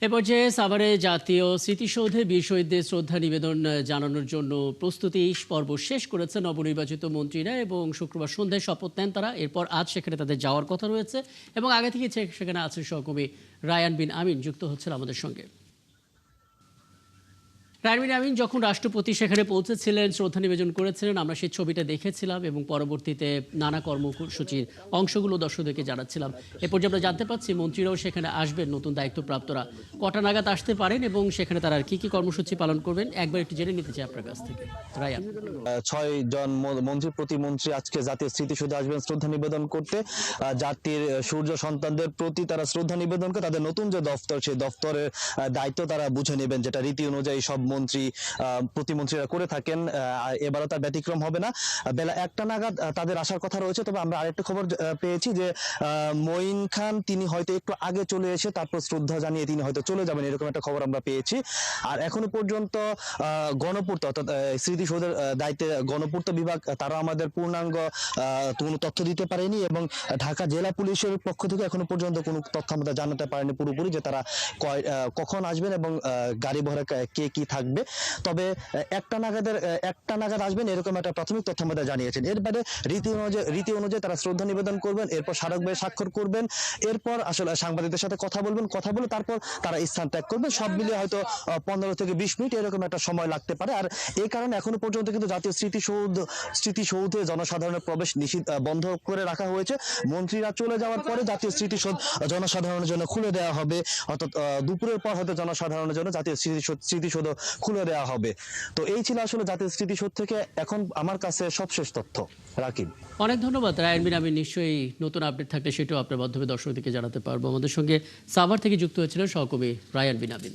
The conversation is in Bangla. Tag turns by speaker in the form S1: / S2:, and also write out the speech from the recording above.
S1: এ পর্যায়ে সাভারে জাতীয় স্মৃতিসৌধে বীর শহীদদের শ্রদ্ধা নিবেদন জানানোর জন্য প্রস্তুতি পর্ব শেষ করেছে নবনির্বাচিত মন্ত্রীরা এবং শুক্রবার সন্ধ্যায় শপথ নেন তারা। এরপর আজ সেখানে তাদের যাওয়ার কথা রয়েছে এবং আগে থেকে সেখানে আছেন সহকর্মী রায়ান বিন আমিন, যুক্ত হচ্ছেন আমাদের সঙ্গে। রায়ান বিন আমিন, যখন রাষ্ট্রপতি সেখানে পৌঁছেছিলেন, শ্রদ্ধা নিবেদন করেছিলেন, আমরা সেই ছবিটা দেখেছিলাম এবং পরবর্তীতে নানা কর্মসূচির অংশগুলো দর্শকদেরকে জানাচ্ছিলাম। এরপর যে আমরা জানতে পারছি মন্ত্রীরাও সেখানে আসবেন, নতুন দায়িত্বপ্রাপ্তরা কটা নাগাদ আসতে পারেন এবং সেখানে তারা আর কি কি কর্মসূচি পালন করবেন একবার একটু জেনে নিতে চাই আপনার কাছ থেকে রায়ান।
S2: ৬ জন মন্ত্রী প্রতিমন্ত্রী আজকে জাতীয় স্মৃতিসৌধে আসবেন শ্রদ্ধা নিবেদন করতে। জাতির সূর্য সন্তানদের প্রতি তারা শ্রদ্ধা নিবেদন করে তাদের নতুন যে দফতর, সেই দফতরের দায়িত্ব তারা বুঝে নেবেন, যেটা রীতি অনুযায়ী সব মন্ত্রী প্রতিমন্ত্রীরা করে থাকেন। এবারও তার ব্যতিক্রম হবে না। বেলা ১টা নাগাদ তাদের আসার কথা রয়েছে। তবে আমরা আরেকটা খবর পেয়েছি যে মঈন খান তিনি হয়তো একটু আগে চলে এসে তারপর শ্রদ্ধা জানিয়ে তিনি হয়তো চলে যাবেন, এরকম একটা খবর আমরা পেয়েছি। আর এখনো পর্যন্ত গণপূর্ত অর্থাৎ স্মৃতিসৌধের দায়িত্বে গণপূর্ত বিভাগ তারা আমাদের পূর্ণাঙ্গ কোনো তথ্য দিতে পারেনি এবং ঢাকা জেলা পুলিশের পক্ষ থেকে এখনো পর্যন্ত কোনো তথ্য আমাদের জানাতে পারেনি পুরোপুরি যে তারা কখন আসবেন এবং গাড়ি ভরা কে কি থাকবে। তবে একটা নাগাদ আসবেন এরকম একটা প্রাথমিক তথ্য আমাদের জানিয়েছেন। এর বাইরে রীতি অনুযায়ী তারা শ্রদ্ধা নিবেদন করবেন, এরপর স্মারকবাই স্বাক্ষর করবেন, এরপর আসলে সাংবাদিকদের সাথে কথা বলে তারপর তারা স্থান ত্যাগ করবেন। সব মিলিয়ে হয়তো 15 থেকে 20 মিনিট এরকম একটা সময় লাগতে পারে। আর এই কারণে এখনো পর্যন্ত কিন্তু জাতীয় স্মৃতিসৌধে জনসাধারণের প্রবেশ বন্ধ করে রাখা হয়েছে। মন্ত্রীরা চলে যাওয়ার পরে জাতীয় স্মৃতিসৌধ জনসাধারণের জন্য খুলে দেওয়া হবে, অর্থাৎ দুপুরের পর হয়তো জনসাধারণের জন্য জাতীয় স্মৃতিসৌধ খুলে দেওয়া হবে। তো এই ছিল আসলে জাতীয় স্মৃতিসৌধ থেকে এখন আমার কাছে সবশেষ তথ্য। রাকিব,
S1: অনেক ধন্যবাদ রায়ান বিন আমিন। নিশ্চয়ই নতুন আপডেট থাকলে সেটাও আপনার মাধ্যমে দর্শকদেরকে জানাতে পারবো। আমাদের সঙ্গে সাভার থেকে যুক্ত হয়েছিলেন সহকর্মী রায়ান বিন আমিন।